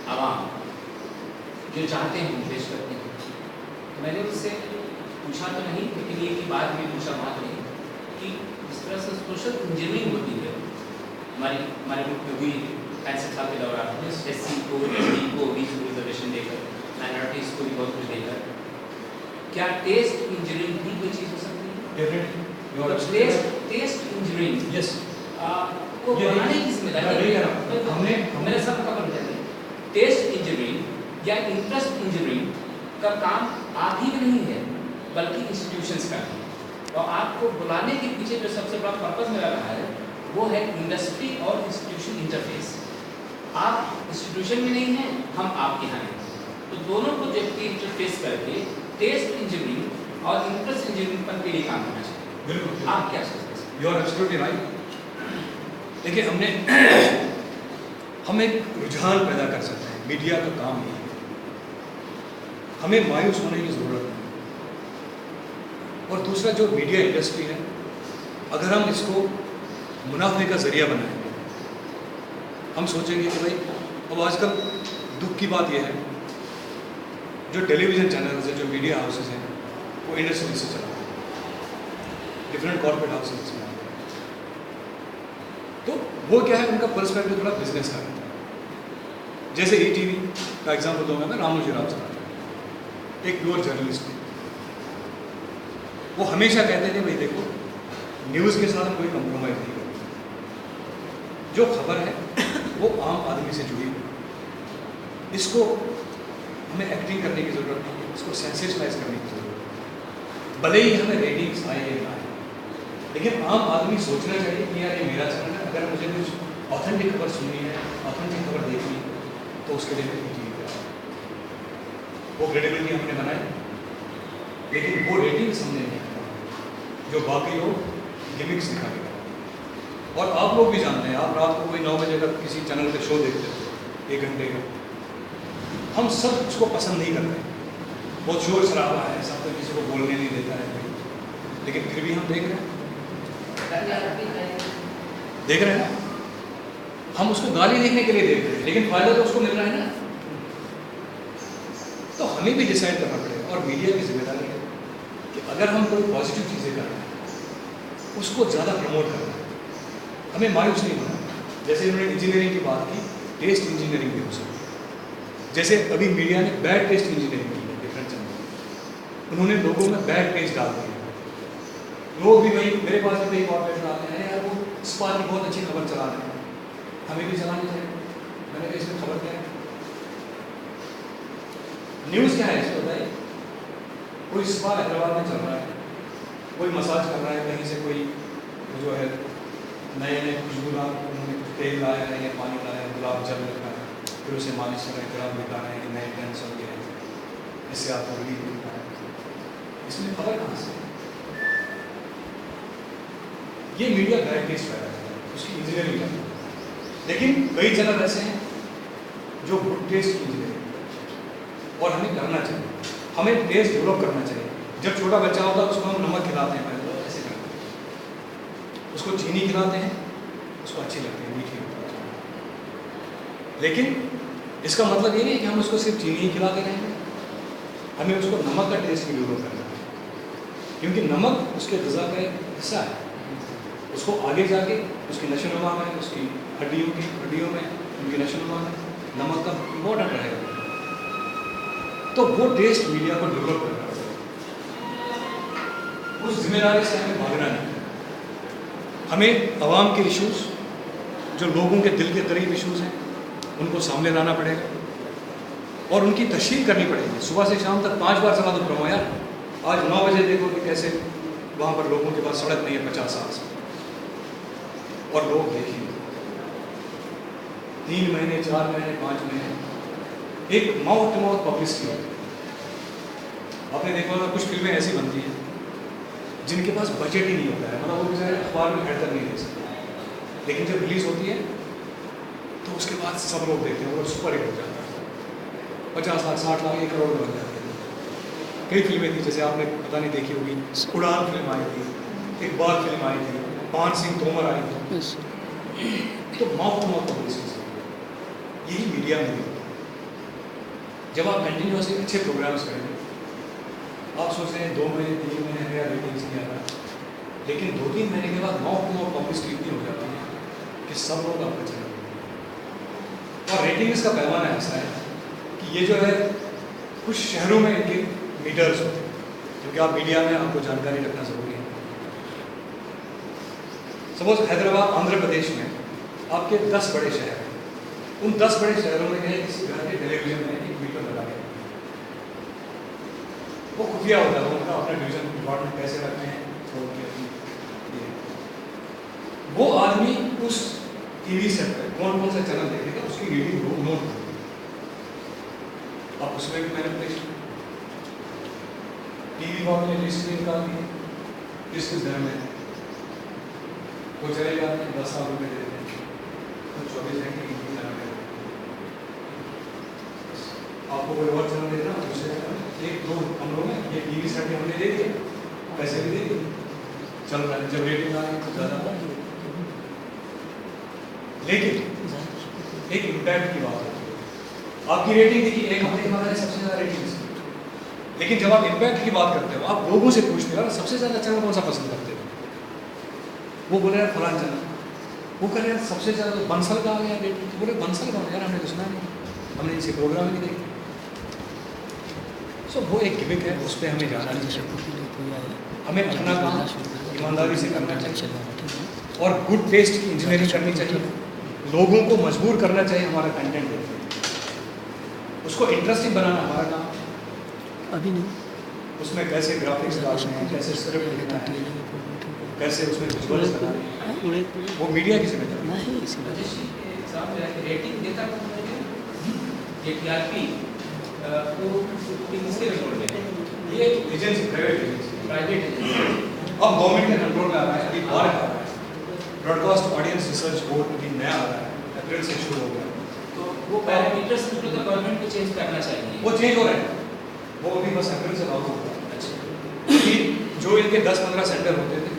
आवाम जो चाहते हैं पेश करते हैं। तो मैंने उससे पूछा तो नहीं, लेकिन ये की बात भी पूछा बात नहीं कि जिस तरह से सोशल इंजीनियरिंग होती है हमारे मुल्क में हुई 65 साल के दौरान, SC को ST को OBC को रिजर्वेशन देकर, माइनॉरिटीज़ को भी बहुत कुछ देकर, क्या टेस्ट इंजीनियरिंग भी कोई चीज़ हो सकती है? टेस्ट इंजीनियरिंग यस को बनाने की जिम्मेदारी हमने मेरे सब का बन जाए। टेस्ट इंजीनियरिंग या इंटरेस्ट इंजीनियरिंग का काम आप ही का नहीं है, बल्कि इंस्टीट्यूशंस का है। और आपको बुलाने के पीछे जो सबसे बड़ा पर्पस मेरा रहा है वो है इंडस्ट्री और इंस्टीट्यूशन इंटरफेस। आप इंस्टीट्यूशन में नहीं हैं, हम आपके यहाँ हैं, तो दोनों को जब इंटरफेस करके टेस्ट इंजीनियरिंग और इंटरेस्ट इंजीनियरिंग पर के लिए काम करना चाहिए। बिल्कुल, आप क्या सोचते हैं? You are absolutely right. देखिए, हम एक रुझान पैदा कर सकते हैं, मीडिया का काम ही है। हमें मायूस होने की ज़रूरत नहीं। और दूसरा, जो मीडिया इंडस्ट्री है, अगर हम इसको मुनाफे का जरिया बनाएंगे, हम सोचेंगे कि भाई अब आजकल दुख की बात यह है, जो टेलीविज़न चैनल्स हैं, जो मीडिया हाउसेस हैं, वो इंडस्ट्री से चला रहे हैं, डिफरेंट कॉर्पोरेट हाउसेस में। तो वो क्या है, उनका पर्सपेक्टिव थोड़ा बिजनेस का रहता है। जैसे ETV का एग्जाम्पल दूंगा मैं, रामोजी राव साहब, एक प्योर जर्नलिस्ट थे। वो हमेशा कहते थे भाई देखो, न्यूज़ के साथ हम कोई कंप्रोमाइज़ नहीं करते, जो खबर है वो आम आदमी से जुड़ी है, इसको हमें एक्टिंग करने की ज़रूरत नहीं है, इसको सेंसेशनलाइज करने की ज़रूरत है। भले ही हमें रेटिंग्स आए या ना आए, लेकिन आम आदमी सोचना चाहिए कि यार ये मेरा चैनल है, अगर मुझे कुछ ऑथेंटिक खबर सुननी है, ऑथेंटिक खबर देखनी है, तो उसके लिए मैं ETV पे आऊँ। वो क्रेडिबिलिटी हमने बनाई, लेकिन वो रेटिंग्स हमने नहीं किया जो बाकी लोग गिमिक्स दिखा के। और आप लोग भी जानते हैं, आप रात को कोई 9 बजे तक किसी चैनल पे शो देखते हो 1 घंटे का, हम सब उसको पसंद नहीं करते, बहुत शोर शराबा है, सब तो किसी को बोलने नहीं देता है कोई, लेकिन फिर भी हम देख रहे हैं ना, हम उसको गाली देखने के लिए देख रहे हैं, लेकिन फायदा तो उसको मिल रहा है ना। तो हमें भी डिसाइड करना पड़ेगा, और मीडिया की जिम्मेदारी है कि अगर हम कोई पॉजिटिव चीज़ें कर रहे हैं उसको ज़्यादा प्रमोट करना है, हमें मायूस नहीं होना। जैसे उन्होंने इंजीनियरिंग की बात की, टेस्ट इंजीनियरिंग भी हो सकती है। जैसे अभी मीडिया ने बैड टेस्ट इंजीनियरिंग की है, डिफरेंट चैनल, उन्होंने लोगों में बैड टेस्ट डाल दिया। लोग भी भाई, मेरे पास भी कई कॉर्पोरेट आते हैं, यार वो स्पा की बहुत अच्छी खबर चला रहे हैं, हमें भी चलानी चाहिए। मैंने कहा इसमें खबर क्या है, न्यूज़ क्या है इसको बताइए। कोई स्पा हैदराबाद में चल रहा है, कोई मसाज कर रहा है, कहीं से कोई जो है नए नए खुशबूदार उन्होंने तेल लाया है या पानी लाया है, गुलाब जल रखा है, फिर उसे मालिश कर रहे हैं, फिर आप दिखा रहे हैं कि नए ट्रेंड्स हो गए हैं, इससे आपको रिलीफ मिलता है। इसमें खबर कहाँ से? ये मीडिया बैड टेस्ट पैदा करता है, उसकी इंजीनियरिंग करता है। लेकिन कई चैनल ऐसे हैं जो गुड टेस्ट की इंजीनियरिंग करते हैं, और हमें करना चाहिए, हमें टेस्ट डेवलप करना चाहिए। जब छोटा बच्चा होता है उसको हम नमक खिलाते हैं, पहले ऐसे करते हैं, उसको चीनी खिलाते हैं, उसको अच्छी लगती है, मीठी होती है। लेकिन इसका मतलब ये नहीं कि हम उसको सिर्फ चीनी ही खिलाते रहेंगे, हमें उसको नमक का टेस्ट भी डेवलप करना है, क्योंकि नमक उसके ग़िज़ा का एक हिस्सा है। उसको आगे जाके उसकी नशो नुमा में, उसकी हड्डियों में, उनकी नशो नुमा में नमक का इम्पोर्टेंट रहेगा। तो वो टेस्ट मीडिया को डेवलप करना है, उस जिम्मेदारी से हमें भागना नहीं। हमें आवाम के इश्यूज़, जो लोगों के दिल के करीब इश्यूज़ हैं, उनको सामने लाना पड़ेगा और उनकी तशहीर करनी पड़ेगी। सुबह से शाम तक 5 बार चला दो प्रोमो यार। आज 9 बजे देखो कि कैसे वहाँ पर लोगों के पास सड़क नहीं है 50 साल से, और लोग देखेंगे 3 महीने, 4 महीने, 5 महीने एक माउथ टू माउथ पब्लिसिटी होती है। आपने देखा होगा कुछ फिल्में ऐसी बनती हैं जिनके पास बजट ही नहीं होता है, मतलब वो बेचारे अखबार में हेड तक नहीं दे सकते, लेकिन जब रिलीज़ होती है तो उसके बाद सब लोग देखते हैं, वो सुपर हिट हो जाता है, 50 लाख, 60 लाख, 1 करोड़ बन जाते हैं। कई फिल्में थी, जैसे आपने पता नहीं देखी होगी, उड़ान फिल्म आई थी, इकबाल फिल्म आई थी, पान सिंह तोमर आई थी। तो माउथ टू माउथ पब्लिसिटी यही मीडिया में भी, जब आप कंटिन्यूसली अच्छे प्रोग्राम्स करेंगे, आप सोच रहे हैं 2 महीने 3 महीने मेरा रेटिंग्स नहीं आ रहा, लेकिन 2-3 महीने के बाद माउथ टू माउथ पब्लिसिटी इतनी हो जाती है कि सब लोग आपको चले। और रेटिंग्स का पैमाना ऐसा है कि ये जो है कुछ शहरों में इनके मीटर्स होते हैं, क्योंकि आप मीडिया में आपको जानकारी रखना ज़रूरी है। सपोज हैदराबाद आंध्र प्रदेश में आपके 10 बड़े शहर हैं, उन 10 बड़े शहरों में है किसी घर के टेलीविजन में एक मीटर लगा है, वो खुफिया होता है, उनका अपना डिवीजन डिपार्टमेंट कैसे रखते हैं वो आदमी उस टीवी सेट पर कौन कौन सा चैनल देखेगा उसकी रीडिंग वो नोट करेगा। अब उसमें भी मैनिपुलेशन, टीवी वालों ने लिस्ट भी निकाल दी, किस किस घर में है, वो चले जाते हैं 10 लाख रुपये दे देते हैं, तो 24 घंटे की टीवी लगा देते हैं। आपको कोई और चैनल देना, दूसरे चैनल 1-2 कमरों में ये टीवी सेट हमने दे दिया, पैसे भी दे दिए, चल रहा है, जब रेटिंग आ रही तो ज़्यादा। लेकिन एक इम्पैक्ट की बात होती है, आपकी रेटिंग देखिए एक हफ्ते के बाद सबसे ज़्यादा रेटिंग, लेकिन जब आप इम्पैक्ट की बात करते हो, आप लोगों से पूछते हो सबसे ज़्यादा चैनल कौन सा पसंद करते हो, वो बोले यार फलान चैनल, वो कह रहे यार सबसे ज़्यादा बंसल का आ गया रेटिंग, तो बोले बंसल कौन यार, हमने तो सुना नहीं, हमने इनसे प्रोग्राम ही नहीं देखे। सो वो एक गिमिक है, उस पर हमें जाना चाहिए, हमें अपना काम ईमानदारी से करना चाहिए और गुड टेस्ट की इंजीनियरिंग करनी चाहिए, लोगों को मजबूर करना चाहिए हमारा कंटेंट देखने, उसको इंटरेस्टिंग बनाना हमारा काम। अभी नहीं, उसमें कैसे ग्राफिक्स डालने हैं, कैसे स्क्रिप्ट लिखना है, कैसे उसमें विजुअल्स बनाने हैं, वो मीडिया की जिम्मेदारी नहीं इसमें रेटिंग देता ये टीआरपी वो किसके कंट्रोल में है? ये एजेंसी प्राइवेट एजेंसी अब गवर्नमेंट के कंट्रोल में आ रहा है, अभी बाहर आ रहा है, ब्रॉडकास्ट ऑडियंस रिसर्च बोर्ड भी नया आ रहा है, अप्रैल से शुरू हो गया, तो वो पैरामीटर्स तो गवर्नमेंट को चेंज करना चाहिए, वो चेंज हो रहे हैं, वो अभी बस अप्रैल से लागू होगा। अच्छा, क्योंकि जो इनके 10-15 सेंटर होते थे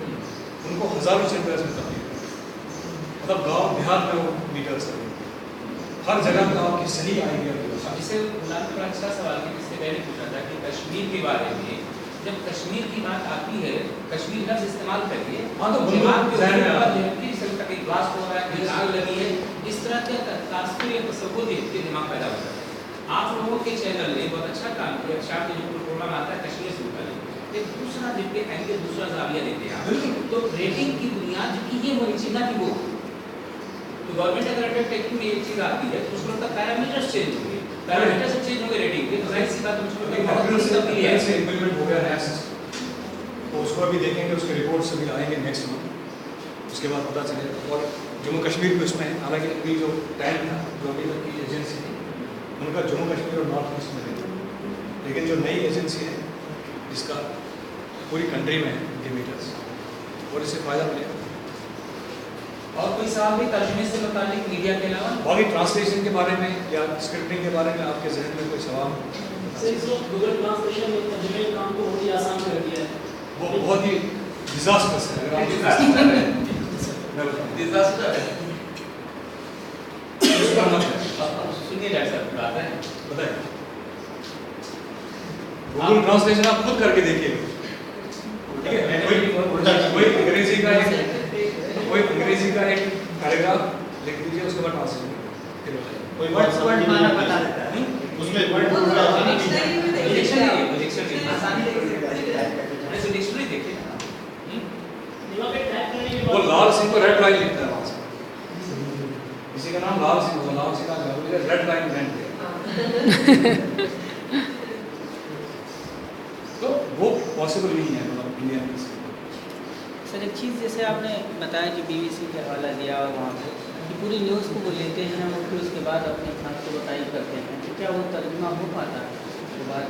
उनको हज़ारों सेंटर्स में तब्दील कर, मतलब गांव देहात में वो मीटर्स लगे, हर जगह का आपकी सही आइडिया। जिसे गुलाम बड़ा अच्छा सवाल है, जिससे मैंने पूछा था कि कश्मीर के बारे में जब कश्मीर की बात आती है, कश्मीर लफ्ज़ इस्तेमाल करिए, हाँ तो दिमाग के ज़हन में कहीं ब्लास्ट हो रहा है, कहीं आग लगी है, इस तरह का तास्कुर या तसव्वुर के दिमाग पैदा होता है। आप लोगों के चैनल ने बहुत अच्छा काम किया, शायद जो प्रोग्राम आता है कश्मीर से उठा एक दूसरा देखते एंगल, दूसरा जाविया देते हैं, तो रेटिंग की बुनियाद की ये होनी चाहिए ना कि वो तो गवर्नमेंट अगर अंडरटेकिंग में एक चीज़ आती है तो उसको लगता है पैरामीटर्स चेंज होंगे, पैरामीटर्स सब चेंज होंगे रेटिंग के, तो जाहिर सी बात है से इम्प्लीमेंट हो गया नया सिस्टम, तो उसको अभी देखेंगे, उसके रिपोर्ट्स अभी आएंगे नेक्स्ट मंथ, उसके बाद पता चलेगा। और जम्मू कश्मीर भी उसमें है, हालांकि अभी जो टाइम था जो अभी तक की एजेंसी थी उनका जम्मू कश्मीर और नॉर्थ ईस्ट में है, लेकिन जो नई एजेंसी है जिसका पूरी कंट्री में है मीटर्स, और इससे फ़ायदा मिलेगा। और कोई सवाल भी तर्जुमे से मुतालिक मीडिया के अलावा? बाकी ट्रांसलेशन के बारे में या स्क्रिप्टिंग के बारे में आपके जहन में कोई सवाल? गूगल ट्रांसलेशन में तर्जुमे के काम को बहुत ही आसान कर दिया है, वो बहुत ही डिजास्टर्स है, अगर आप सुनिए डॉक्टर साहब बात है, बताइए। गूगल ट्रांसलेशन आप खुद करके देखिए, ठीक है? कोई अंग्रेजी का एक पैराग्राफ लिख दीजिए, उसके बाद ट्रांसलेशन कोई वर्ड माना बता देता है, उसमें वर्ड वो लाल सिंह को रेड लाइन लिखता है वहाँ से, किसी का नाम लाल सिंह हो, लाल सिंह का रेड लाइन ब्रांड है, तो वो पॉसिबल नहीं है मतलब इंडिया में। सर एक चीज़ जैसे आपने बताया कि बीबीसी के हवाला दिया और वहाँ पे कि पूरी न्यूज़ को वो लेते हैं और फिर उसके बाद अपने खास को बताई करते हैं, तो क्या वो तर्जुमा हो पाता है उसके बाद,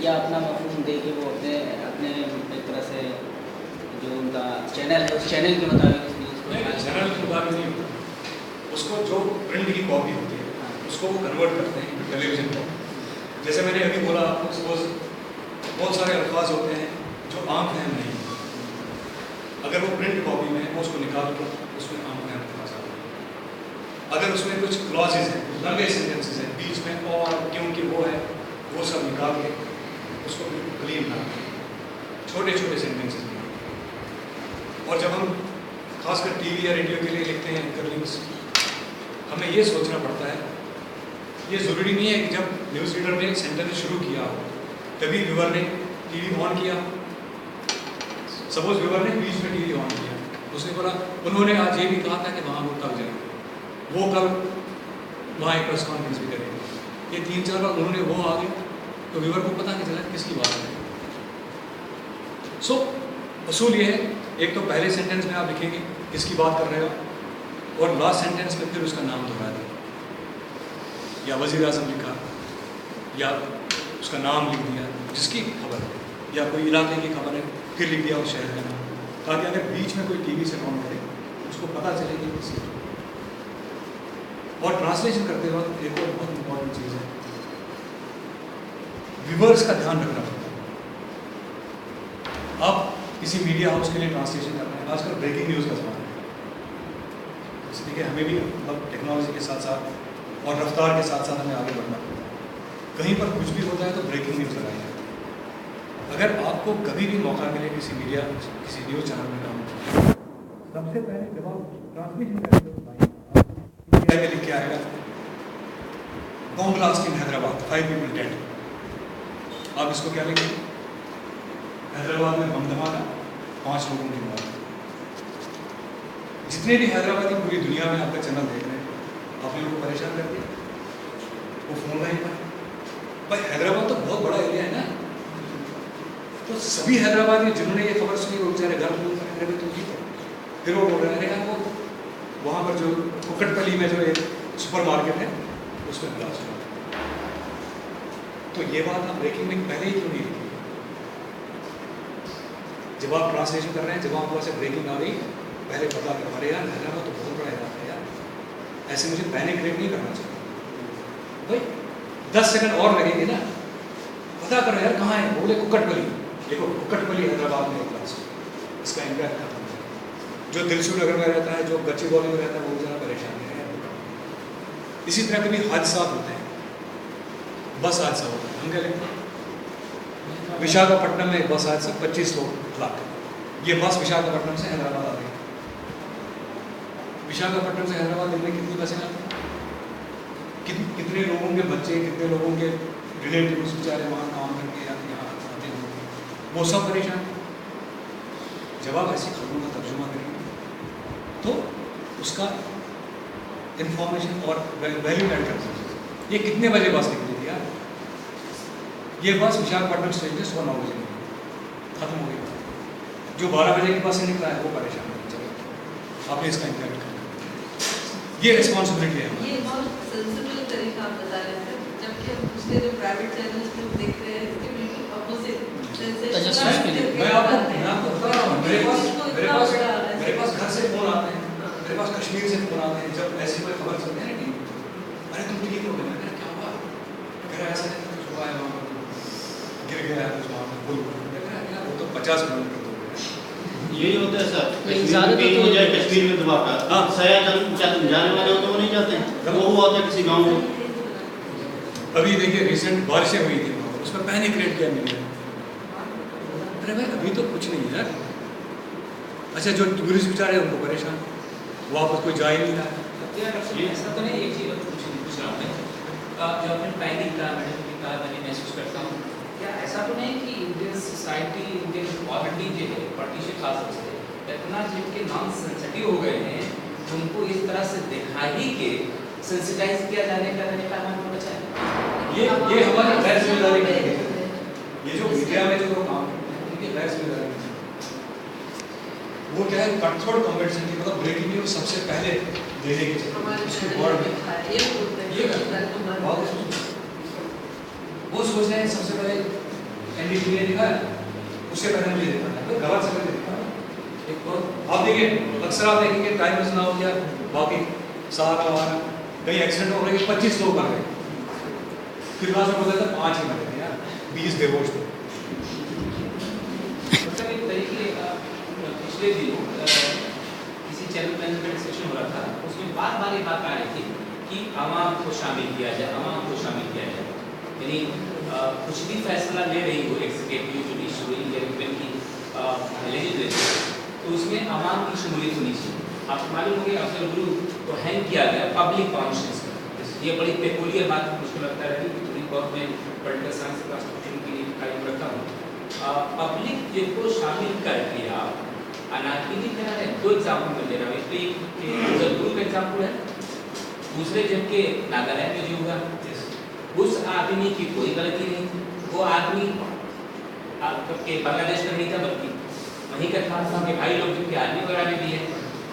या अपना मफहूम दे के वो अपने एक तरह से जो उनका चैनल है उस चैनल के मुताबिक उस न्यूज़ को चैनल के मुताबिक नहीं होता, उसको जो प्रिंट की कॉपी होती है उसको वो कन्वर्ट करते हैं टेलीविजन को। जैसे मैंने अभी बोला आपको, सपोज बहुत सारे अल्फाज होते हैं जो आम फहम नहीं, अगर वो प्रिंट कॉपी में है उसको निकाल कर उसमें आम फहम अल्फाज आते हैं। अगर उसमें कुछ क्लॉजेज हैं, लंबे सेंटेंसेस हैं, बीच में और क्योंकि वो है, जब हम खासकर टीवी या रेडियो के लिए लिखते हैं एंकर न्यूज़, हमें ये सोचना पड़ता है, ये ज़रूरी नहीं है कि जब न्यूज़ रीडर ने सेंटेंस शुरू किया हो तभी व्यूअर ने टीवी ऑन किया। सपोज व्यूअर ने बीच में टीवी ऑन किया, उसने बोला उन्होंने आज ये भी कहा था कि वहाँ वो तक जाएंगे, वो कल वहाँ एक प्रेस कॉन्फ्रेंस भी करेंगे। ये 3-4 बार उन्होंने वो आ गए तो व्यूअर को पता नहीं चला किसकी बात है। सो असूल ये है, एक तो पहले सेंटेंस में आप लिखेंगे किसकी बात कर रहे हो और लास्ट सेंटेंस में फिर उसका नाम दोहरा दें, या वज़ीर आज़म लिखा या उसका नाम लिख दिया जिसकी खबर है, या कोई इलाके की खबर है फिर लिख दिया उस शहर का नाम, ताकि अगर बीच में कोई टीवी से ऑन करे उसको पता चले कि किसी। और ट्रांसलेशन करते वक्त एक और बहुत इंपॉर्टेंट चीज़ है, व्यूअर्स का ध्यान रखना पड़ता है। आप किसी मीडिया हाउस के लिए ट्रांसलेशन कर रहे हैं, आजकल ब्रेकिंग न्यूज़ का ज़माना है, इसलिए कि हमें भी मतलब टेक्नोलॉजी के साथ साथ और रफ्तार के साथ साथ हमें आगे बढ़ना पड़ता है। कहीं पर कुछ भी होता है तो ब्रेकिंग न्यूज़ लगाइए। अगर आपको कभी भी मौका मिले किसी मीडिया किसी न्यूज़ चैनल में काम करने, सबसे पहले जब आप ट्रांसलेशन करेंगे में लिख के आएगा bomb blast in Hyderabad 5 people dead, आप इसको क्या लिखेंगे? हैदराबाद में बम धमाका 5 लोगों की मौत। जितने भी हैदराबादी पूरी दुनिया में आपका चैनल देख रहे हैं, आपने उनको परेशान कर दिया, वो फोन लाइन पर भाई हैदराबाद तो बहुत बड़ा एरिया है ना, तो सभी हैदराबादी जिन्होंने ये खबर सुनी वो बेचारे घर में तो ठीक है। फिर वो बोल रहे हैं वो वहाँ पर जो कुकटपल्ली में जो एक सुपरमार्केट है उसमें ब्लास्ट हुआ, तो ये बात आप ब्रेकिंग न्यूज़ पहले ही क्यों नहीं लिखी? जब आप ट्रांसलेशन कर रहे हैं, जब आपके पास ब्रेकिंग आ गई, पहले पता कर, अरे यार हैदराबाद तो बहुत बड़ा इलाका है यार, ऐसे मुझे पैनिक क्रिएट नहीं करना चाहिए। भाई 10 सेकंड और लगेंगे ना, पता करो यार कहाँ है, बोले कुकटपल्ली, देखो कुकटपल्ली हैदराबाद में एक ब्लास्ट, इसका इम्पैक्ट खत्म। जो दिलसू नगर में रहता है, जो गच्चीबौली में रहता है, वो ज़्यादा परेशान है। इसी तरह कभी हादसा होते हैं, बस हादसा होता है, हम क्या लिखते हैं विशाखापट्टनम में बस हादसा 25 लोग हलाक, ये बस विशाखापट्टनम से हैदराबाद आ गई। विशाखापट्टनम से हैदराबाद दिन में कितनी बसें आती हैं, कितने लोगों के बच्चे, कितने लोगों के रिलेटिव्स बेचारे वहाँ काम करके या यहाँ आते होंगे, वो सब परेशान। जब आप ऐसी खबरों का तर्जुमा करेंगे तो उसका इंफॉर्मेशन और वैल्यू ऐड कर सकते हैं। ये कितने बजे बस निकली थी यार, ये बस विशाखापट्टनम स्टेशन से 9 बजे निकली, खत्म हो गई। जो 12 बजे की बस से निकला है वो परेशान नहीं चले, आपने इसका इम्पैक्ट करना, ये रिस्पॉन्सिबिलिटी है। ये बहुत सेंसिबल तरीका आप बता रहे थे, जबकि हम दूसरे जो प्राइवेट चैनल्स में देख रहे हैं इसके बिल्कुल ऑपोजिट। मैं आपको बता रहा हूँ, मेरे पास घर से फोन आते हैं, मेरे पास कश्मीर से फोन आते हैं, जब ऐसी कोई खबर सुनते हैं ना, अरे तुम ठीक हो गए, क्या हुआ? मेरा ऐसा नहीं हुआ है, वहाँ गिर गया है कुछ वहाँ पर पुल, वो तो 50 किलोमीटर दूर है। यही होता है सर, कश्मीर में हो जाए, कश्मीर में धमाका, हाँ सया जाने वाले होते वो नहीं जाते हैं, वो हुआ होता है किसी गाँव में। अभी देखिए रिसेंट बारिशें हुई थी, उसमें पैनिक क्रिएट किया मीडिया। अरे भाई अभी तो कुछ नहीं है। अच्छा जो टूरिस्ट बेचारे उनको परेशान, वापस कोई जा ही नहीं रहा है। ऐसा तो नहीं, एक चीज़ पूछ रहा हूँ मैं, जो आपने पैनिक कहा, मैडम ने कहा, मैंने महसूस करता हूँ, क्या ऐसा तो नहीं कि इंडियन सोसाइटी, इंडियन पॉलिटी जो है, पॉलिटिशियन खास से इतना जिनके नाम सेंसिटिव हो गए हैं, उनको इस तरह से दिखा ही के सेंसिटाइज किया जाने का तरीका हमारे बचा है। ये हमारी गैर जिम्मेदारी है। ये जो मीडिया में जो काम करते हैं उनकी गैर जिम्मेदारी है। वो क्या है, कटथ्रोट कॉम्पिटिशन की, मतलब ब्रेकिंग न्यूज़ सबसे पहले देने के चाहिए उसके बोर्ड में, वो सोच रहे हैं सबसे पहले एनडीटीवी ने दिखा है, उससे पहले मुझे देखा है, तो गलत समय देखा है। एक और आप देखिए, अक्सर आप देखेंगे टाइम्स ना हो गया, बाकी सहारा वहारा कहीं एक्सीडेंट हो रहे हैं, 25 लोग मर गए, फिर बाद में बोलते थे 5 ही मरे थे यार, 20 बेहोश थे। मतलब एक तरीके का पिछले दिनों किसी चैनल में डिस्कशन हो रहा था, उसमें बार बार ये बात आ रही थी कि आवाम को शामिल किया जाए, आवाम को शामिल किया जाए, यानी कुछ भी फैसला ले रही हो एग्जीक्यूटिव, जुडिशरी या इवन की लेजिस्लेचर, तो उसमें आवाम की शमूलियत होनी चाहिए। आपको मालूम हो गया अफजल गुरु को हैंग किया गया पब्लिक कॉन्शियस में। ये बड़ी पेकुलियर बात मुझको लगता है कि थोड़ी बहुत मैं पॉलिटिकल साइंस क्लास के लिए कायम रखता हूँ। पब्लिक को शामिल करके आप अनाकिनी कह रहे हैं। 2 एग्जाम्पल मैं दे रहा हूँ। एक अफजल गुरु का एग्जाम्पल है, दूसरे जबकि नागालैंड में जो हुआ उस आदमी की कोई गलती नहीं। वो आदमी के बांग्लादेश का नहीं था बल्कि वहीं का था, उसके भाई लोग जिनके आदमी वगैरह में भी है।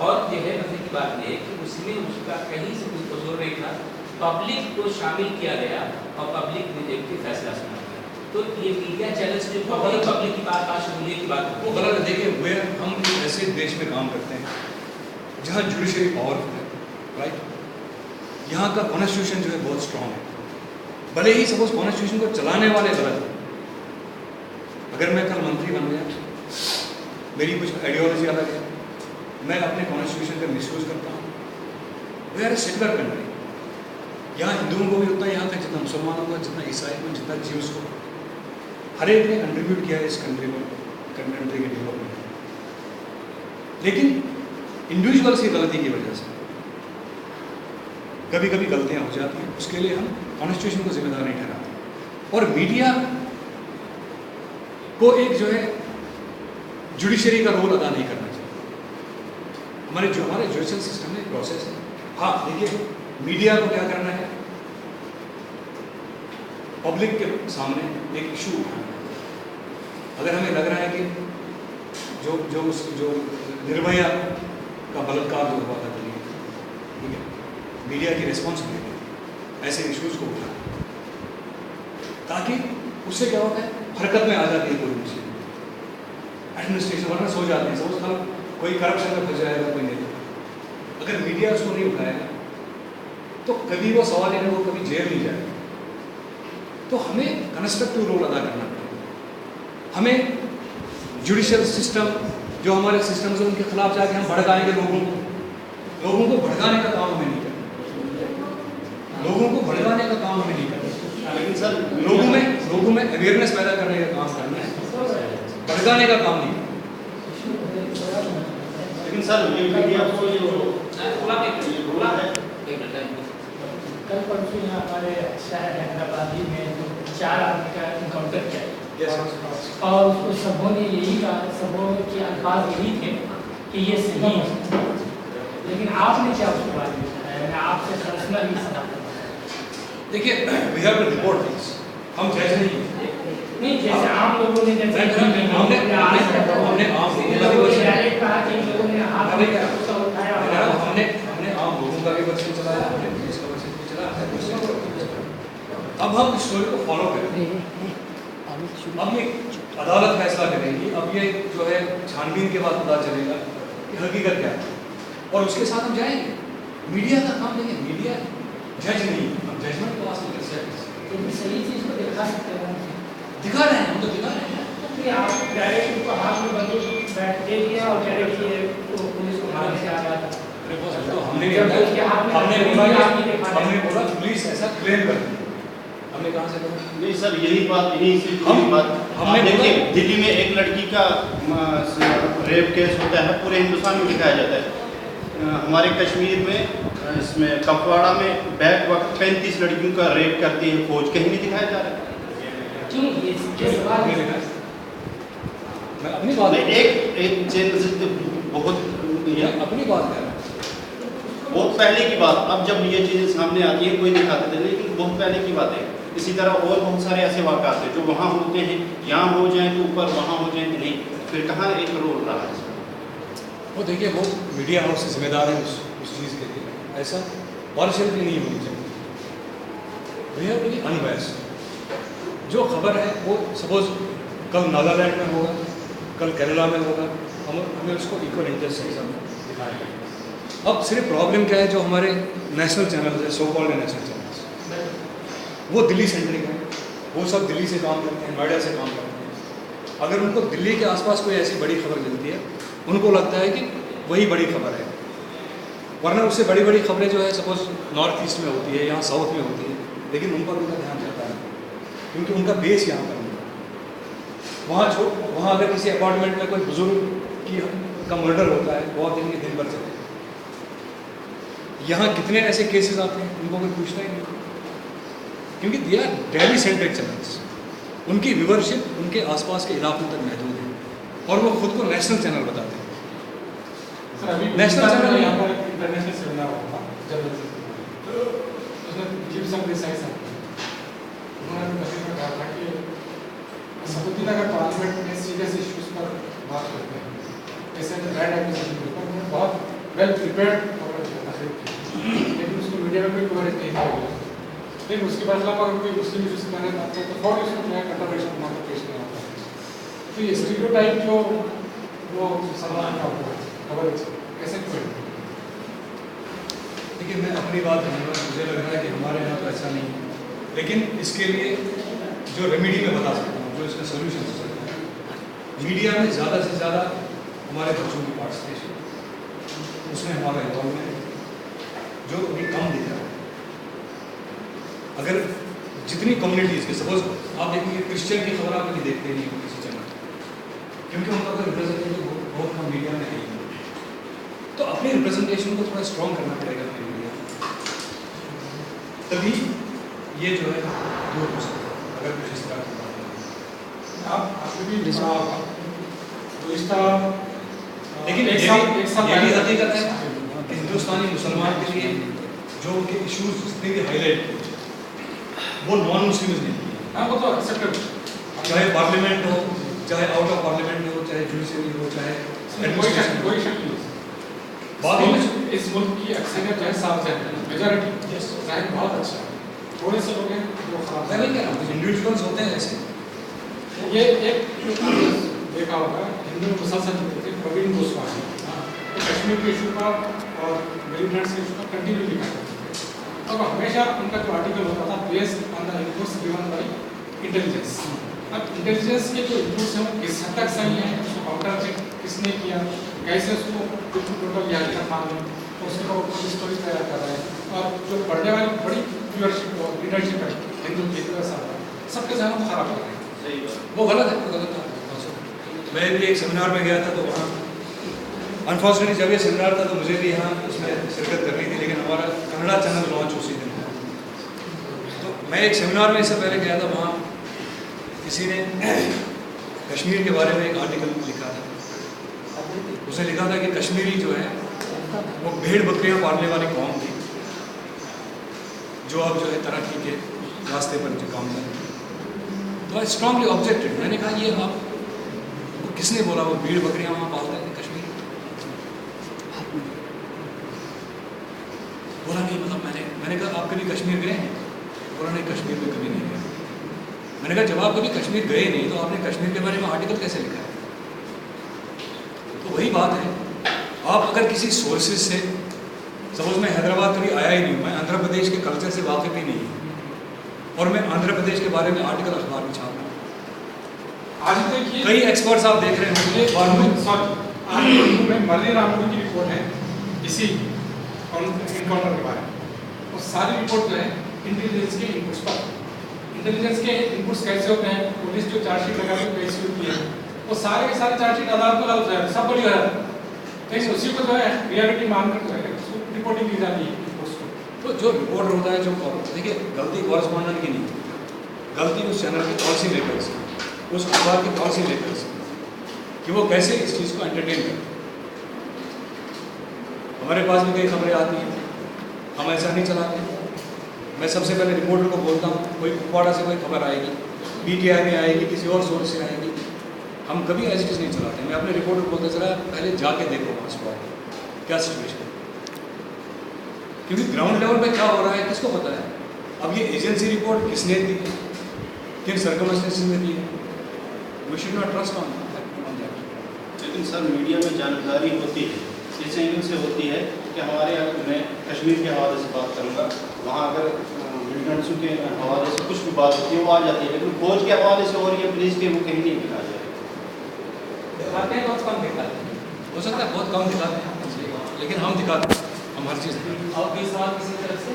और जो है मजे की बात यह है कि उसमें उसका कहीं से कोई कसूर नहीं था। पब्लिक को शामिल किया गया और पब्लिक ने देख के फैसला सुना गया। तो ये मीडिया चैनल्स जो पब्लिक की बात शमूलियत की बात वो गलत है। देखिए हम एक ऐसे देश में काम करते हैं जहाँ जुडिशरी पावरफुल है, राइट। यहाँ का कॉन्स्टिट्यूशन जो है बहुत स्ट्रांग है। भले ही सपोज कॉन्स्टिट्यूशन को चलाने वाले गलत हैं। अगर मैं कल मंत्री बन गया, मेरी कुछ आइडियोलॉजी अलग है, मैं अपने कॉन्स्टिट्यूशन का मिसयूज करता हूँ। We are a secular country. यहाँ हिंदुओं को भी उतना यहाँ का जितना मुसलमानों को, जितना ईसाई को, जितना ज्यूज को, हर एक ने कंट्रीब्यूट किया है इस कंट्री को, कंट्री के डेवलपमेंट। लेकिन इंडिविजुअल्स की गलती की वजह से कभी कभी गलतियाँ हो जाती हैं। उसके लिए हम कॉन्स्टिट्यूशन को जिम्मेदार नहीं ठहराते। और मीडिया को एक जो है जुडिशरी का रोल अदा नहीं करना चाहिए। हमारे जुडिशल सिस्टम में प्रोसेस है। हाँ देखिए, मीडिया को क्या करना है, पब्लिक के सामने एक इशू उठाना है। अगर हमें लग रहा है कि जो निर्भया का बलात्कार जो हुआ था दिल्ली, ठीक है, मीडिया की रिस्पॉन्सिबिलिटी ऐसे इश्यूज को उठाना, ताकि उससे क्या होता है, हरकत में आ जाती है पूरी चीज़। एडमिनिस्ट्रेशन वरना सो जाते हैं, सपोज कल कोई करप्शन में फंस जाएगा कोई नेता, अगर मीडिया उसको नहीं उठाएगा तो कभी वो सवाल है, वो कभी जेल नहीं जाएगा। तो हमें कंस्ट्रक्टिव रोल अदा करना पड़ेगा। हमें जुडिशियल सिस्टम जो हमारे सिस्टम है उनके खिलाफ जाके हम भड़काएंगे लोगों को भड़काने का काम हमें नहीं करना। लोगों को भड़काने का काम हमें नहीं करना। लेकिन सर लोगों में अवेयरनेस पैदा करने का काम करना है, भड़काने का काम नहीं। लेकिन सर ये मीडिया को जो रोला है, कल परसों यहाँ हमारे शहर हैदराबादी में 4 आदमी का इनकाउंटर किया और उसको सबों ने यही कहा, सबों के अल्फाज यही थे कि ये सही है। लेकिन आपने क्या उसके बारे में बताया? मैं आपसे पर्सनली सवाल करना है। देखिए, we have to report things. हम जज नहीं, जैसे आम लोगों ने जैसे हमने आम लोगों का भी वर्षन चलाया, हमने पुलिस का वर्षन भी चलाया। अब हम इस स्टोरी को फॉलो करें। अब ये अदालत फैसला करेगी। अब ये जो है छानबीन के बाद पता चलेगा कि हकीकत क्या है, और उसके साथ हम जाएंगे। मीडिया का काम देखिए, मीडिया जज नहीं, हम जजमेंट पास नहीं कर सकते। तो सही चीज़ को दिखा सकते हैं, दिखा रहे हैं, हम तो दिखा रहे हैं। फिर आप डायरेक्ट उनको हाथ में बंदूक बैठ दे दिया और डायरेक्ट ये तो पुलिस को मारने से आ रहा था। तो हमने बोला पुलिस ऐसा क्लेम करती है, हमने कहाँ से बोला? नहीं सर, यही बात हमने देखिए, दिल्ली में एक लड़की का रेप केस होता है, पूरे हिंदुस्तान में दिखाया जाता है। हमारे कश्मीर में इसमें कपवाड़ा में बैक वक्त 35 लड़कियों का रेप करती है फौज, कहीं नहीं दिखाया जा रहा है। क्यों ये सवाल मैं अपनी बात एक चैनल से बहुत अपनी बात कर रहा हूँ। बहुत पहले की बात, अब जब ये चीज़ें सामने आती हैं कोई दिखाते थे, लेकिन बहुत पहले की बात है। इसी तरह और बहुत सारे ऐसे वाक़ात हैं जो वहाँ होते हैं, यहाँ हो जाएं तो ऊपर, वहाँ हो जाएं तो नहीं, फिर कहाँ एक रोल रहा है। वो देखिए, वो मीडिया हाउस जिम्मेदार है उस चीज़ के लिए। ऐसा पार्शियलिटी नहीं होनी चाहिए। We have to be unbiased. जो खबर है वो सपोज कल नागालैंड में होगा, कल केरला में होगा, हमें उसको इक्वल इंटरेस्ट के साथ दिखाएंगे। अब सिर्फ प्रॉब्लम क्या है, जो हमारे नेशनल चैनल है, सो कॉल्ड नेशनल चैनल्स, वो दिल्ली सेंट्रिक हैं। वो सब दिल्ली से काम करते हैं, नोएडा से काम करते हैं। अगर उनको दिल्ली के आसपास कोई ऐसी बड़ी खबर मिलती है, उनको लगता है कि वही बड़ी खबर है, वरना उससे बड़ी बड़ी खबरें जो है सपोज नॉर्थ ईस्ट में होती है, यहाँ साउथ में होती है, लेकिन उन पर उनका ध्यान जाता है क्योंकि उनका बेस यहाँ पर नहीं है। वहाँ अगर किसी अपार्टमेंट में कोई बुजुर्ग की का मर्डर होता है वो आप देखेंगे दिन भर चलते हैं। यहाँ कितने ऐसे केसेस आते हैं उनको कोई पूछता ही नहीं, क्योंकि they are daily centric channels, उनकी व्यूवरशिप उनके आसपास के इलाकों तक महदूद है और वो खुद को नेशनल चैनल बताते हैं। सर अभी नेशनल चैनल यहाँ पर इंटरनेशनल सेमिनार हुआ था जर्नलिज्म, तो उसमें गिब्सन देसाई साहब उन्होंने भी में कहा था कि सदुद्दीन अगर पार्लियामेंट में सीरियस इश्यूज पर बात करते हैं, जैसे लैंड एक्विजिशन के ऊपर, उन्होंने बहुत वेल प्रिपेयर्ड कवरेज किया था, लेकिन उसको मीडिया में कोई कवरेज नहीं किया गया। लेकिन उसके बाद अगर कोई मुस्लिम इश्यूज से कहने आते हैं तो फॉर इसको जो है कंट्रोवर्शियल बना कर पेश किया जाता है। तो ये स्टीरियोटाइप जो वो सलमान का होता है कवरेज कैसे क्यों? देखिए मैं अपनी बात कहूँगा, मुझे लग रहा है कि हमारे यहाँ तो ऐसा नहीं है, लेकिन इसके लिए जो रेमेडी मैं बता सकता हूँ, जो इसका सोल्यूशन हो सकता है, मीडिया में ज़्यादा से ज़्यादा हमारे बच्चों की पार्टिसिपेशन, उसमें हमारा इन्वॉल्वमेंट जो अभी कम दिख रहा है। अगर जितनी कम्युनिटीज़ के सपोज आप देखेंगे क्रिश्चियन की खबर आप कभी देखते नहीं हो किसी चैनल, क्योंकि उनका कोई रिप्रेजेंटेटिव बहुत कम मीडिया में है ही। तो अपनी रिप्रेजेंटेशन को थोड़ा स्ट्रॉन्ग करना पड़ेगा अपनी मीडिया, तभी ये जो है दूर हो सकता है। अगर कुछ इस तरह की बात है आपने भी सुना होगा तो इस तरह, लेकिन एक साल ये भी हकीकत है कि हिंदुस्तानी मुसलमान के लिए जो उनके इश्यूज जितने भी हाईलाइट किए वो नॉन मुस्लिम्स ने किए, हाँ वो तो एक्सेप्टेबल, चाहे पार्लियामेंट हो, चाहे आउट ऑफ पार्लियामेंट हो, चाहे जुडिशरी हो, चाहे एडमिनिस्ट्रेशन हो। कोई शक नहीं। बात में इस मुल्क की अक्सरियत जो है सार्वजनिक है, मेजॉरिटी शायद बहुत अच्छा है, थोड़े से लोग हैं जो खराब मैं नहीं कह रहा हूँ, इंडिविजुअल्स होते हैं ऐसे। ये एक देखा होगा हिंदू मुसलसल थे प्रवीण गोस्वामी, तो कश्मीर के इशू पर और मिलिटेंट्स के इशू पर कंटिन्यू लिखा करते थे, और हमेशा उनका जो आर्टिकल होता था based on the inputs given by intelligence. अब इंटेलिजेंस के जो इनपुट्स हैं वो किस हद तक सही हैं, उसको काउंटर चेक किसने किया, कैसे उसको टोटल या मान लें, उसको स्टोरी तैयार कर रहे हैं, और जो पढ़ने वाली बड़ी व्यूअरशिप और रीडरशिप है हिंदू की सबके जहन खराब कर रहे हैं। सही बात। वो गलत है, वो गलत है। मैं भी एक सेमिनार में गया था, तो वहाँ अनफॉर्चुनेटली जब ये सेमिनार था तो मुझे भी यहाँ उसमें शिरकत करनी थी, लेकिन हमारा कन्नड़ा चैनल लॉन्च उसी दिन था। तो मैं एक सेमिनार में इससे पहले गया था, वहाँ किसी ने कश्मीर के बारे में एक आर्टिकल लिखा था। उसने लिखा था कि कश्मीरी जो है वो भेड़ बकरियाँ पालने वाली कौम थी, जो अब जो है तरक्की के रास्ते पर जो काम कर रही है। तो आई स्ट्रांगली ऑब्जेक्टेड। मैंने कहा ये आप वो किसने बोला वो भेड़ बकरियाँ वहाँ पालते थे कश्मीर? बोला नहीं, मतलब मैंने कहा आप कभी कश्मीर गए हैं? बोला नहीं, कश्मीर में कभी नहीं गए। मैंने कहा जब आप कभी कश्मीर गए नहीं तो आपने कश्मीर के बारे में आर्टिकल कैसे लिखा है? तो वही बात है, आप अगर किसी सोर्सेज से, सपोज मैं हैदराबाद कभी आया ही नहीं हूँ, मैं आंध्र प्रदेश के कल्चर से वाकिफ ही नहीं हूँ, और मैं आंध्र प्रदेश के बारे में आर्टिकल अखबार में छाप रहा हूँ। आज देखिए कई एक्सपर्ट्स आप देख रहे हैं, सॉरी में मर्ली रामपुर की रिपोर्ट है इसी इनकाउंटर के बारे में, वो सारी रिपोर्ट जो है इंटेलिजेंस के इनपुट्स पर। इंटेलिजेंस के इनपुट्स कैसे होते हैं, पुलिस जो चार्जशीट लगा के कैसे होती है, वो सारे के सारे चार्जशीट आधार पर गलत है, सब बड़ी गलत है, लेकिन उसी को जो है रियलिटी मानकर जो है उसको रिपोर्टिंग की जाती है रिपोर्ट्स को। तो जो रिपोर्टर होता है, जो देखिए गलती कॉरेस्पॉन्डेंट की नहीं, गलती उस चैनल के पॉलिसी मेकर्स, उस अखबार के पॉलिसी मेकर्स, कि वो कैसे इस चीज़ को एंटरटेन करें। हमारे पास भी कई खबरें आती हैं, हम ऐसा नहीं चलाते। मैं सबसे पहले रिपोर्टर को बोलता हूँ, कोई कुपवाड़ा से कोई खबर आएगी, PTI में आएगी, किसी और सोर्स से आएगी, हम कभी एज इट इज़ नहीं चलाते। मैं अपने रिपोर्टर को बोलता चला पहले जाके देखो वहाँ स्पॉट क्या सिचुएशन है, क्योंकि ग्राउंड लेवल पे क्या हो रहा है किसको पता है। अब ये एजेंसी रिपोर्ट किसने दी, किन सर्कमस्टेंसेस में दी है, we should not trust on that. लेकिन सर मीडिया में जानकारी होती है, इस एंगल से होती है कि हमारे यहाँ, मैं कश्मीर के हवाले से बात करूँगा, वहाँ अगर मिलिटेंट्स के हवाले से कुछ भी बात होती है वो आ जाती है, लेकिन फौज के हवाले से और ये पुलिस के वो कहीं नहीं दिखा जाए। दिखाते हैं, बहुत कम दिखाते हैं, हो सकता है बहुत कम दिखाते हैं, लेकिन हम दिखाते हैं, हम हर चीज़ दिखाते हैं। और कोई सवाल किसी तरफ से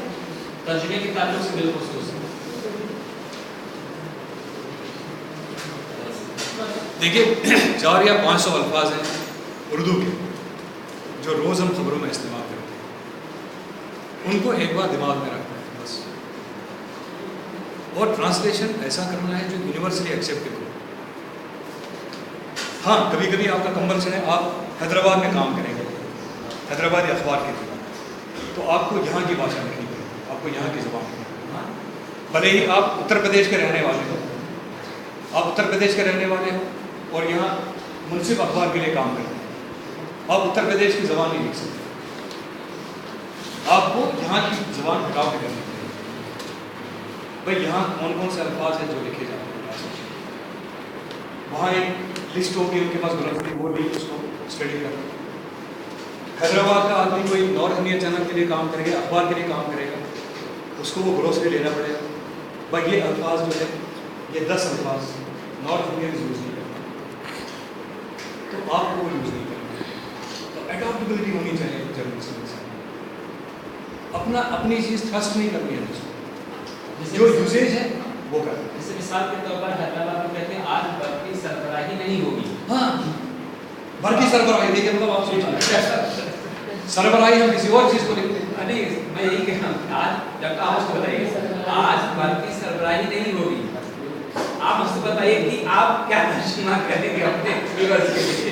तर्जुमे के ताल्लुक से बिल्कुल सोच देखिए 4 या 500 अल्फाज हैं उर्दू के, जो रोज़ हम खबरों में इस्तेमाल करते हैं उनको एक बार दिमाग में रखना है बस। और ट्रांसलेशन ऐसा करना है जो यूनिवर्सली एक्सेप्टेड हो। हाँ, कभी कभी आपका कंपल्सन है, आप हैदराबाद में काम करेंगे, हैदराबादी अखबार के थ्रू, तो आपको यहाँ की भाषा लिखनी पड़ेगी, आपको यहाँ की ज़बान लिखनी पड़ेगी। भले ही आप उत्तर प्रदेश के रहने वाले हो, आप उत्तर प्रदेश के रहने वाले हो और यहाँ मुंसिफ अखबार के लिए काम करते हैं, आप उत्तर प्रदेश की ज़बान नहीं लिख सकते, आपको यहाँ की ज़बान अडॉप्ट करनी पड़ेगी। भाई यहाँ कौन कौन से अल्फाज हैं जो लिखे जाते हैं, वहाँ एक लिस्ट होगी उनके पास ग्रामर, वो भी उसको स्टडी करना। हैदराबाद का आदमी कोई नॉर्थ इंडियन चैनल के लिए काम करेगा, अखबार के लिए काम करेगा, उसको वो ग्रोसरी लेना पड़ेगा। भाई ये अल्फाज जो है, ये 10 अल्फाज नॉर्थ इंडियन यूज़ नहीं करते, तो आपको वो यूज़ नहीं करना। तो एडॉप्टेबिलिटी होनी चाहिए जर्नलिज्म में। अपनी चीज़ ट्रस्ट नहीं करनी है उसको, जो यूजेज है वो करना। जैसे मिसाल के तौर पर हैदराबाद में कहते हैं आज बर्फी सरबराही नहीं होगी। हाँ, बर्फी सरबराही, देखिए मतलब आप सोचिए सरबराही हम किसी और चीज़ को लिखते हैं। अरे मैं यही कह रहा हूँ, आज जब आप उसको बताइए आज बर्फी सरबराही नहीं होगी, आप उसको बताइए कि आप क्या तर्जुमा करेंगे अपने व्यूअर्स के लिए।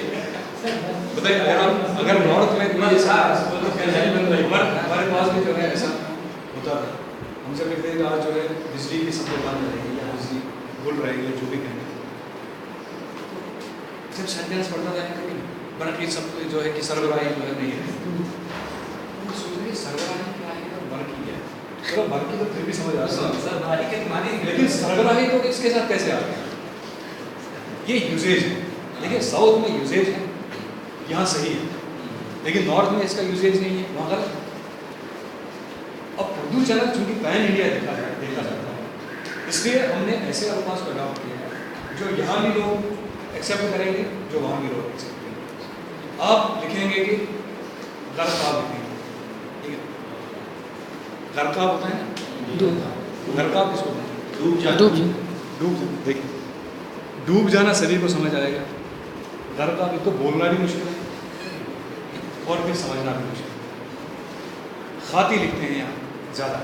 बताइए अगर नॉर्थ में कोई ऐसा हमारे पास भी जो है ऐसा होता है, हम सब लिखते हैं कि आज जो है बिजली की सप्लाई बंद रहेगी या बिजली गुल रहेगी या जो भी कहेंगे, जब सेंटेंस पढ़ता था कभी बर्फी सब जो है कि सरबराही जो है नहीं है, तो सोच रहे सरबराही क्या है और बर्फी क्या है। चलो बर्फी तो फिर भी समझ आ रहा है, सरबराही के मानी, लेकिन सरबराही तो इसके साथ कैसे आ गया? ये यूजेज है। देखिए साउथ में यूजेज है, यहाँ सही है, लेकिन नॉर्थ में इसका यूजेज नहीं है, वहाँ गलत। अब उर्दू चैनल चूंकि पैन इंडिया देखा जाता है, इसलिए हमने ऐसे अल्फाज को अडॉप्ट किया है जो यहाँ भी लोग एक्सेप्ट करेंगे, जो वहाँ भी लोग एक्सेप्ट करेंगे। आप लिखेंगे कि गरकाब लिखेंगे, ठीक है, गरकाब होता है ना, गरकाब किसको बोलते हैं? डूब। देखिए डूब जाना सभी को समझ आएगा, गरकाब एक तो बोलना भी मुश्किल है और फिर समझना भी मुश्किल है। खाती लिखते हैं यहाँ ज़्यादा,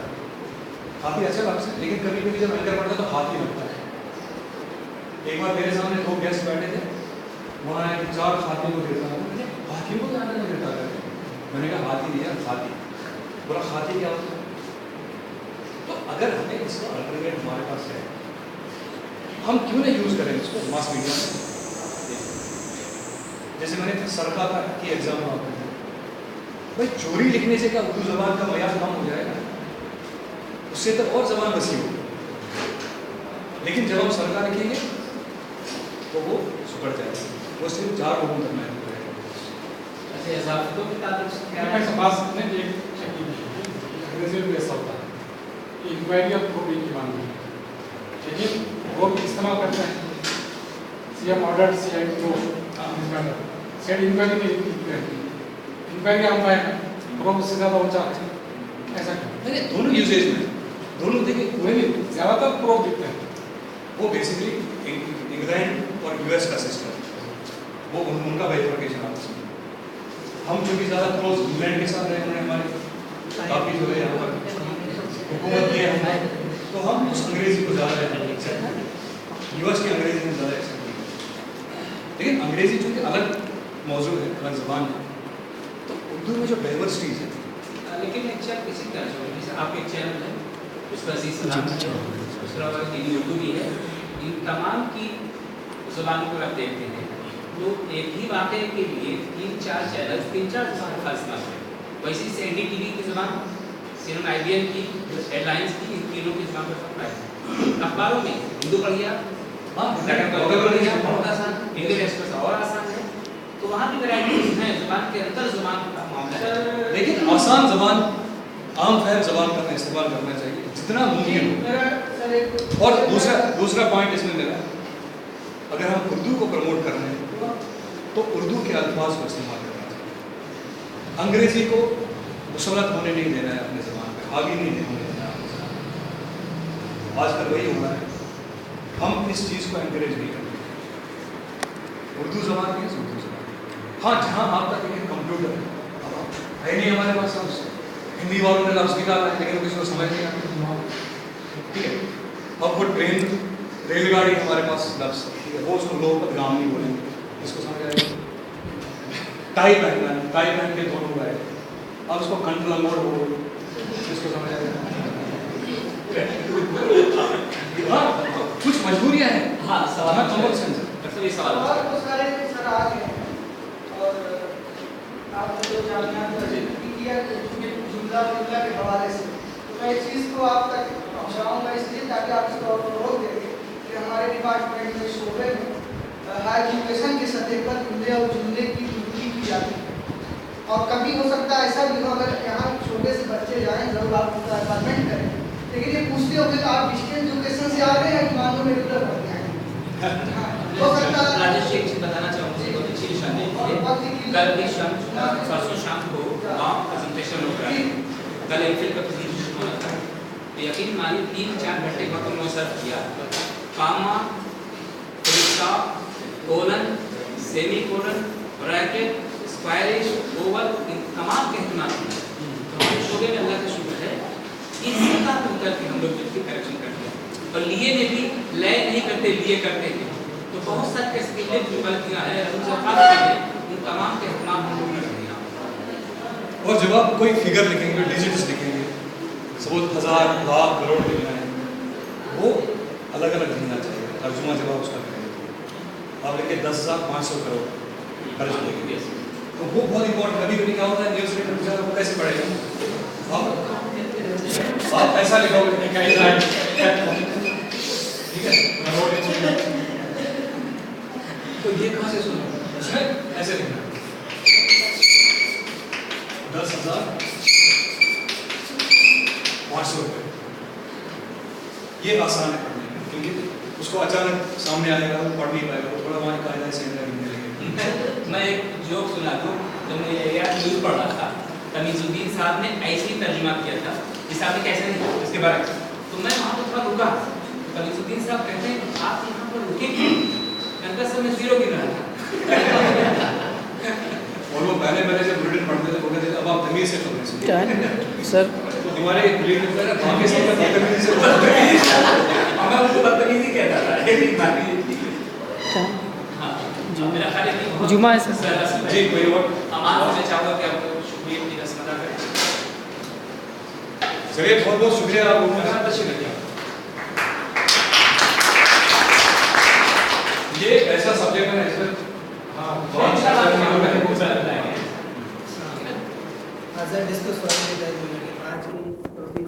खाती अच्छा लगता है, लेकिन कभी कभी जब एंकर पढ़ता है तो हाथी लगता है। एक बार मेरे सामने 2 गेस्ट बैठे थे, वहाँ एक 4 खातियों को गिरता है, हाथी को जाना नहीं गिरता है, मैंने कहा हाथी नहीं यार खाती, बोला खाती क्या होता है? तो अगर हमें इसका अल्टरनेट हमारे पास है, हम क्यों नहीं यूज़ करें इसको मास मीडिया में? जैसे मैंने सरकार की एग्जाम में आपको भाई चोरी लिखने से क्या उर्दू ज़बान का मयार कम हो जाएगा? उससे तो और ज़बान वसी होगी, लेकिन जब हम सरकार लिखेंगे तो वो सुधर जाएगा, वो सिर्फ 4 लोगों तक महत्व रहेगा। अच्छा इजाफतों के ताल्लुक से क्या है? पास में एक अंग्रेजी में ऐसा होता है इंक्वायरी ऑफ प्रूफ की मांग है, लेकिन वो इस्तेमाल करते हैं सीएम ऑर्डर सीएम जो सेट इंक्वायरी नहीं, इंक्वायरी हम पाए प्रूफ उससे ज़्यादा ऊंचा ऐसा नहीं, दोनों यूजेज में दोनों देखिए, कोई भी ज़्यादातर प्रूफ दिखते हैं। वो बेसिकली इंग्लैंड और यूएस का सिस्टम, वो उनका बाइफर्केशन आपस में। हम चूँकि ज़्यादा क्लोज इंग्लैंड के साथ रहे हैं, हमारे काफ़ी जो है यहाँ पर हुकूमत की है, तो हम उस अंग्रेज़ी को ज़्यादा यूएस की अंग्रेज़ी में ज़्यादा एक्सेप्ट नहीं। लेकिन अंग्रेज़ी चूँकि अलग मौजूद है, अलग ज़बान है, तो उर्दू में जो डाइवर्सिटीज़ है, लेकिन अच्छा किसी तरह से जैसे आपके चैनल है उसका सलाम है, दूसरा वाला हिंदी उर्दू भी है, इन तमाम की ज़बानों को आप देखते हैं तो एक ही वाक़े के लिए 3-4 चैनल 3-4 ज़बानों का इस्तेमाल करें। वैसे से NDTV की ज़बान, CNN IBN की, हेडलाइंस की, इन तीनों की ज़बान पर फर्क है। अखबारों में हिंदू पढ़ गया, बहुत आसान, इंडियन एक्सप्रेस और आसान है, तो वहाँ भी वैराइटीज हैं, ज़बान के अंतर ज़बान का मामला है। लेकिन आसान ज़बान, आम फहम ज़बान का इस्तेमाल करना चाहिए जितना मुमकिन हो। और दूसरा पॉइंट इसमें मेरा, अगर हम उर्दू को प्रमोट कर रहे हैं तो उर्दू के अल्फाज को इस्तेमाल करना चाहिए। अंग्रेज़ी को मुसलत होने नहीं देना है अपने ज़बान पर, हावी नहीं होने देना है अपने ज़बान पर। आजकल वही हो रहा है, हम इस चीज़ को एनकरेज नहीं करते। उर्दू ज़बान की उर्दू ज़बान, हाँ जहाँ आपका देखिए कंप्यूटर है, है नहीं हमारे पास लफ्ज़। हिंदी वालों ने लफ्ज़ निकाला है लेकिन किसी को समझ नहीं आता। ठीक है, अब वो ट्रेन रेलगाड़ी हमारे पास लफ्ज़, ठीक है, वो उसको लोग बदनाम नहीं बोलेंगे, इसको समझ आएगा। टाई पहनना है, टाई पहन के दोनों गए, अब उसको कंठ लंगोट बोलो, इसको समझ आएगा। हाँ, कुछ मजबूरियाँ हैं। हाँ, सवाल कॉमन सेंस है। मतलब ये सवाल सवाल तो सारे सर आ गए हैं और आपने जो जानना किया जुमला के हवाले से, तो मैं इस चीज़ को आप तक पहुँचाऊँगा इसलिए ताकि आप इसको रोक देंगे कि हमारे डिपार्टमेंट में शोबे में हाई एजुकेशन के सतह पर जुमले और जुमले की नियुक्ति की जाती है। और कभी हो सकता है ऐसा भी हो, अगर यहाँ शोबे से बच्चे जाएँ जरूर आप उनका अपार्टमेंट करें, लेकिन ये पूछते होंगे तो आप डिस्टेंस एजुकेशन से आ रहे हैं कि मान लो रेगुलर पढ़ के आए हैं। हो सकता है राजेश एक चीज बताना चाहूँगा, बहुत अच्छी निशानी है। कल भी शाम, परसों शाम को गाँव प्रेजेंटेशन हो रहा है, कल एमफिल का प्रेजेंटेशन होना था, तो यकीन मानिए 3-4 घंटे का तो मैंने सर्व किया, कामा, पुलिसा, colon, semicolon, bracket, squarish, oval, इन तमाम के इस्तेमाल किए। तो हमारे शोबे में अल्लाह का शुक्र है, इसी का मिलकर के हम लोग मिलकर करेक्शन करते हैं, और लिए में भी लय नहीं करते, लिए करते हैं। तो बहुत सारी तस्वीरें जो गलतियाँ हैं, उन तमाम के इस्तेमाल हम लोग कर रहे हैं। और जब आप कोई फिगर लिखेंगे, डिजिट्स लिखेंगे, सपोज 1000, लाख, करोड़ लिखना है, वो अलग अलग लिखना चाहिए। तर्जुमा जब आप उसका करेंगे, आप लिखे 10,500 करोड़ खर्च लिखेंगे, तो वो बहुत इंपॉर्टेंट। कभी कभी क्या होता है, न्यूज़ रीडर बेचारा वो कैसे पढ़ेगा? आप ऐसा लिखोगे, ठीक है, तो ये कहाँ से सुना? इसमें ऐसे लिखना 10,500 रुपये, ये आसान है पढ़ने में, क्योंकि उसको अचानक सामने आएगा, वो पढ़ नहीं पाएगा, वो थोड़ा वहाँ कायदा से लिखने लगेगा। मैं एक जोक सुना दूँ, जब मैं न्यूज़ पढ़ रहा था, तमीज़ुद्दीन साहब ने ऐसे ही तर्जुमा किया था, जिस आपने कैसे नहीं इसके बारे में, तो मैं वहाँ पर थोड़ा रुका। तमीज़ुद्दीन साहब कहते हैं आप यहाँ पर रुके क्यों? मैंने कहा मैं 0 गिन रहा था। और वो पहले जब बुलेटिन पढ़ते थे वो कहते थे अब आप तमीज़ से पढ़ने से सर तो तुम्हारे बुलेटिन में बाकी सब बदतमीजी से मैं उसको बदतमीजी कहता था। हाँ, मेरा ख्याल है कि जुमा है सर। जी कोई और अमान से चाहूँगा कि आपको शुक्रिया की रस्म अदा करें। चलिए बहुत बहुत शुक्रिया, आप लोगों ने अच्छी लगी। ये ऐसा सब्जेक्ट है इसमें सर डिस्कस करेंगे आज की टॉपिक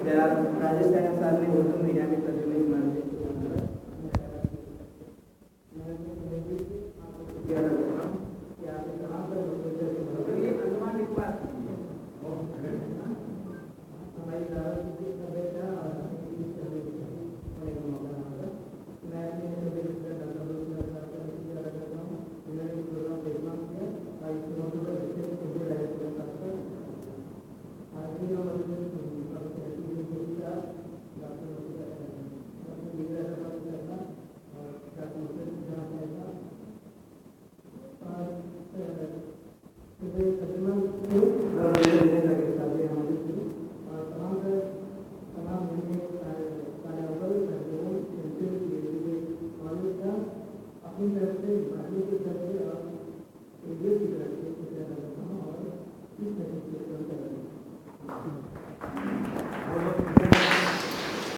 जनाब राजेश साहब ने उर्दू मीडिया के तर्जुमे की मांग